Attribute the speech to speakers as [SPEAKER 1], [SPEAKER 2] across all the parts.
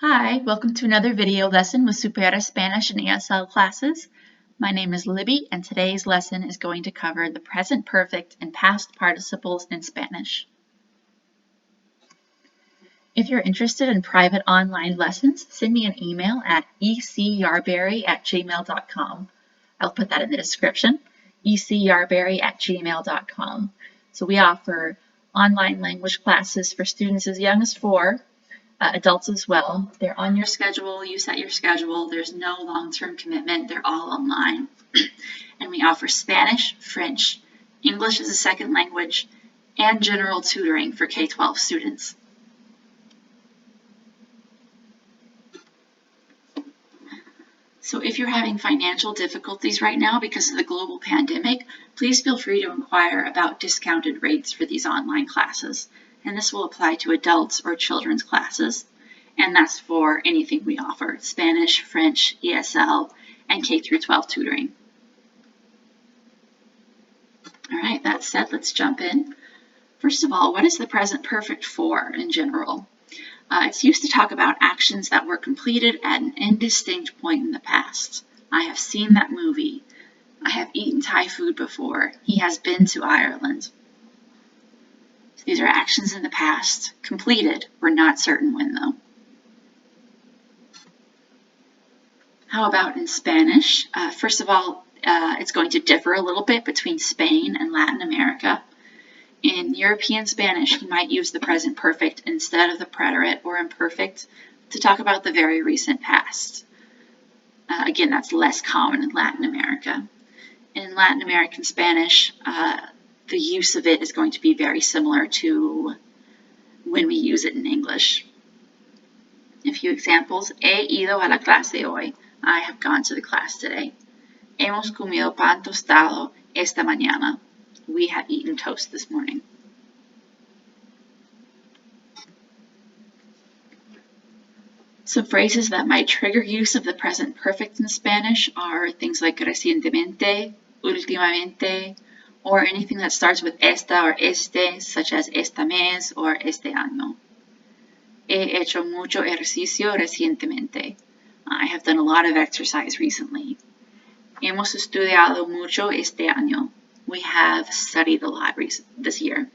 [SPEAKER 1] Hi, welcome to another video lesson with Supera Spanish and ESL classes. My name is Libby and today's lesson is going to cover the present perfect and past participles in Spanish. If you're interested in private online lessons, send me an email at ecyarberry@gmail.com. I'll put that in the description, ecyarberry@gmail.com. So we offer online language classes for students as young as 4, adults as well. They're on your schedule, you set your schedule, there's no long-term commitment, they're all online. And we offer Spanish, French, English as a second language, and general tutoring for K-12 students. So if you're having financial difficulties right now because of the global pandemic, please feel free to inquire about discounted rates for these online classes. And this will apply to adults or children's classes. And that's for anything we offer: Spanish, French, ESL, and K-12 tutoring. All right, that said, let's jump in. First of all, what is the present perfect for in general? It's used to talk about actions that were completed at an indistinct point in the past. I have seen that movie. I have eaten Thai food before. He has been to Ireland. These are actions in the past, completed. We're not certain when, though. How about in Spanish? First of all, it's going to differ a little bit between Spain and Latin America. In European Spanish, you might use the present perfect instead of the preterite or imperfect to talk about the very recent past. Again, that's less common in Latin America. In Latin American Spanish, the use of it is going to be very similar to when we use it in English. A few examples. He ido a la clase hoy. I have gone to the class today. Hemos comido pan tostado esta mañana. We have eaten toast this morning. Some phrases that might trigger use of the present perfect in Spanish are things like recientemente, últimamente, or anything that starts with esta or este, such as esta mes or este año. He hecho mucho ejercicio recientemente. I have done a lot of exercise recently. Hemos estudiado mucho este año. We have studied a lot this year.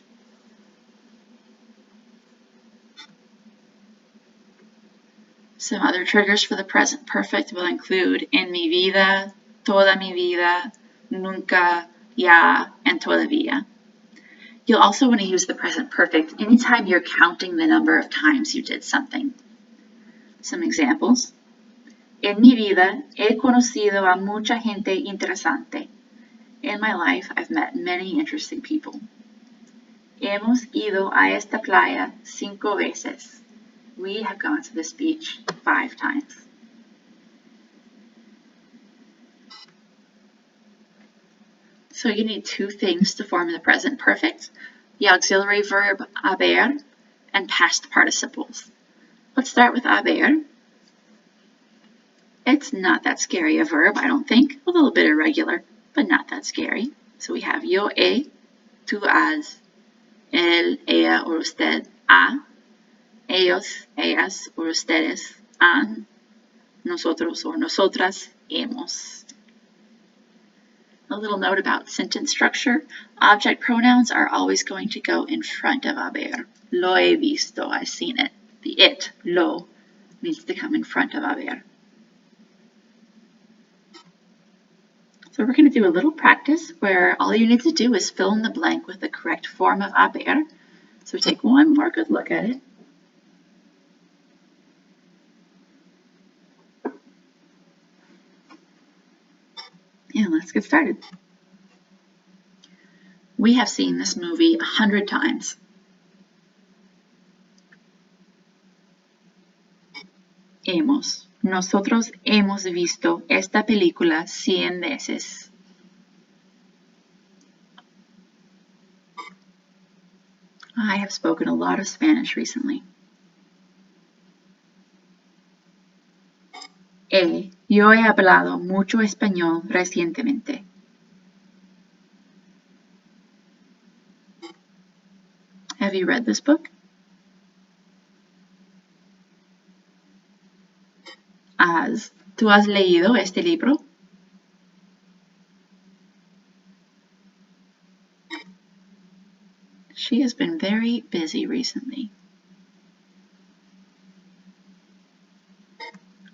[SPEAKER 1] Some other triggers for the present perfect will include en mi vida, toda mi vida, nunca, ya, and todavía. You'll also want to use the present perfect anytime you're counting the number of times you did something. Some examples. En mi vida he conocido a mucha gente interesante. In my life, I've met many interesting people. Hemos ido a esta playa 5 veces. We have gone to this beach 5 times. So you need 2 things to form the present perfect: the auxiliary verb haber and past participles. Let's start with haber. It's not that scary a verb, I don't think. A little bit irregular, but not that scary. So we have yo he, tú has, él, ella, or usted ha, ellos, ellas, or ustedes han, nosotros or nosotras hemos. A little note about sentence structure. Object pronouns are always going to go in front of haber. Lo he visto, I've seen it. The it, lo, needs to come in front of haber. So we're going to do a little practice where all you need to do is fill in the blank with the correct form of haber. So take one more good look at it. And let's get started. We have seen this movie 100 times. Hemos. Nosotros hemos visto esta película 100 veces. I have spoken a lot of Spanish recently. Yo he hablado mucho español recientemente. Have you read this book? has. ¿Tú has leído este libro? She has been very busy recently.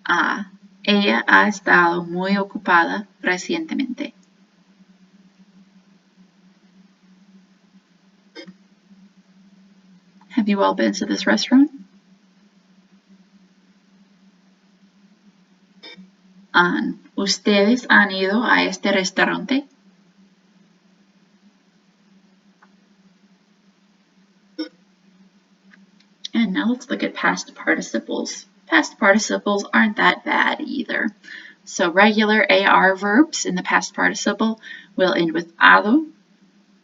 [SPEAKER 1] A. Ella ha estado muy ocupada recientemente. Have you all been to this restaurant? An. ¿Ustedes han ido a este restaurante? And now let's look at past participles. Past participles aren't that bad either. So regular AR verbs in the past participle will end with ado.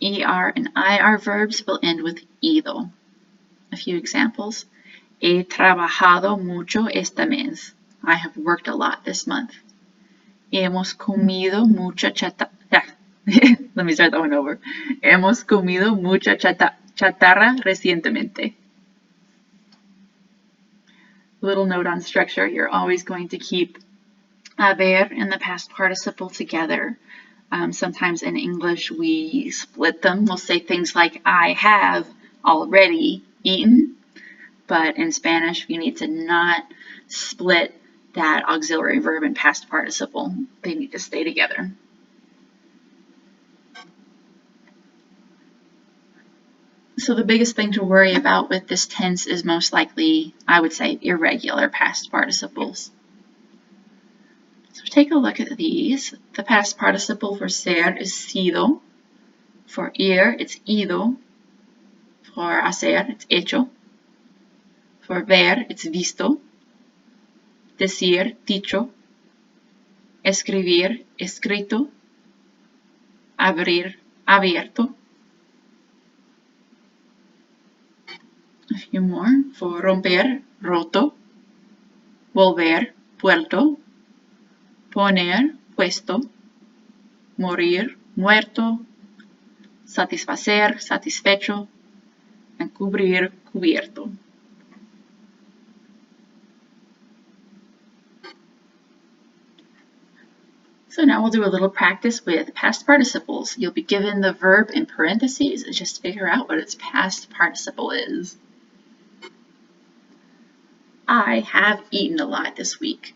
[SPEAKER 1] ER and IR verbs will end with ido. A few examples. He trabajado mucho este mes. I have worked a lot this month. Hemos comido mucha chatarra. Let me start that one over. Hemos comido mucha chatarra recientemente. Little note on structure. You're always going to keep haber and the past participle together. Sometimes in English we split them. We'll say things like I have already eaten. But in Spanish, you need to not split that auxiliary verb and past participle. They need to stay together. So the biggest thing to worry about with this tense is most likely, I would say, irregular past participles. So take a look at these. The past participle for ser is sido. For ir, it's ido. For hacer, it's hecho. For ver, it's visto. Decir, dicho. Escribir, escrito. Abrir, abierto. A few more. For romper, roto. Volver, vuelto. Poner, puesto. Morir, muerto. Satisfacer, satisfecho. And cubrir, cubierto. So now we'll do a little practice with past participles. You'll be given the verb in parentheses and just figure out what its past participle is. I have eaten a lot this week.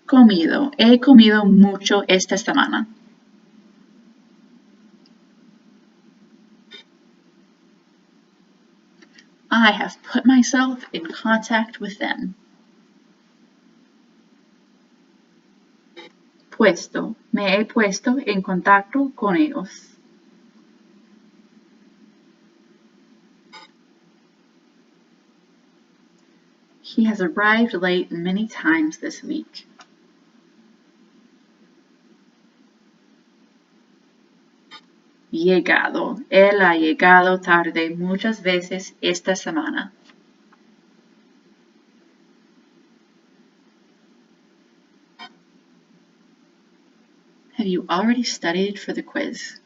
[SPEAKER 1] Comido. He comido mucho esta semana. I have put myself in contact with them. Puesto. Me he puesto en contacto con ellos. He has arrived late many times this week. Llegado. Él ha llegado tarde muchas veces esta semana. Have you already studied for the quiz?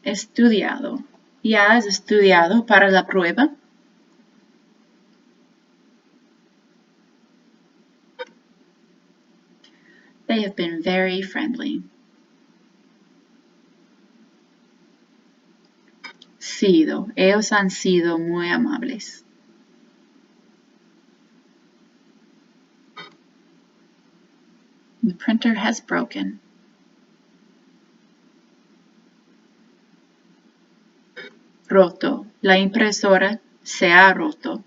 [SPEAKER 1] Estudiado. ¿Ya has estudiado para la prueba? They have been very friendly. Sido. Ellos han sido muy amables. The printer has broken. Roto. La impresora se ha roto.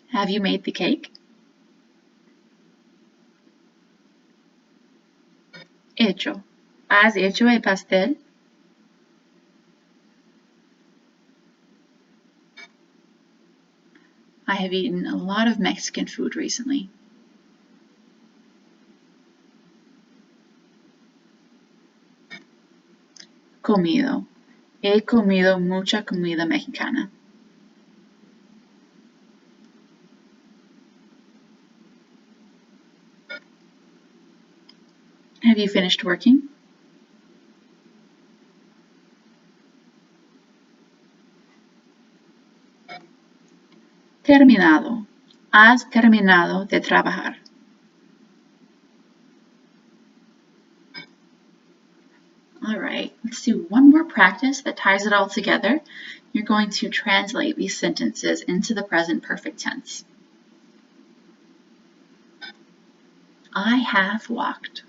[SPEAKER 1] Have you made the cake? Hecho. ¿Has hecho el pastel? I have eaten a lot of Mexican food recently. Comido. He comido mucha comida mexicana. Have you finished working? Terminado. Has terminado de trabajar. All right, let's do one more practice that ties it all together. You're going to translate these sentences into the present perfect tense. I have walked.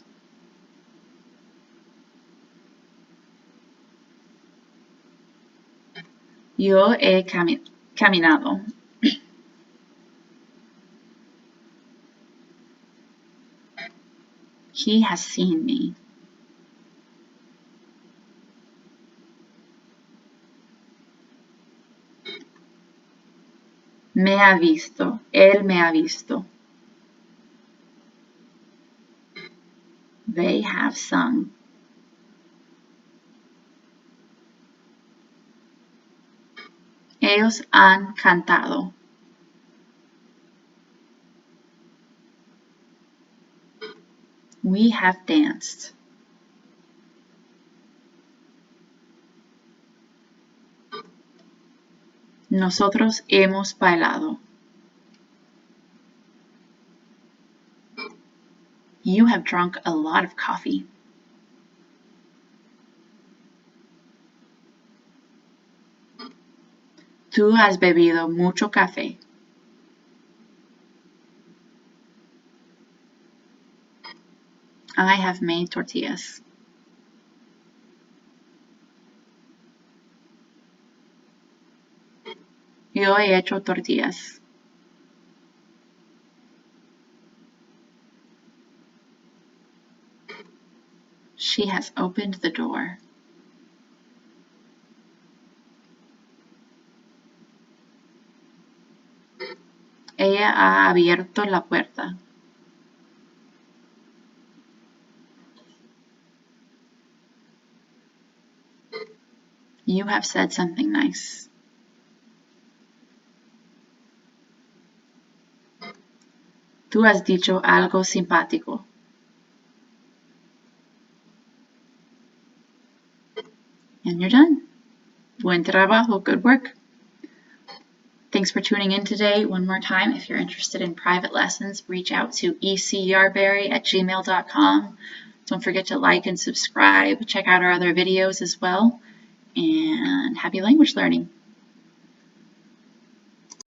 [SPEAKER 1] Yo he caminado. He has seen me. Me ha visto. Él me ha visto. They have sung. Ellos han cantado. We have danced. Nosotros hemos bailado. You have drunk a lot of coffee. Tú has bebido mucho café. I have made tortillas. Yo he hecho tortillas. She has opened the door. Ella ha abierto la puerta. You have said something nice. Tú has dicho algo simpático. And you're done. Buen trabajo, good work. Thanks for tuning in today. One more time, if you're interested in private lessons, reach out to ecyarberry@gmail.com. Don't forget to like and subscribe. Check out our other videos as well. And happy language learning.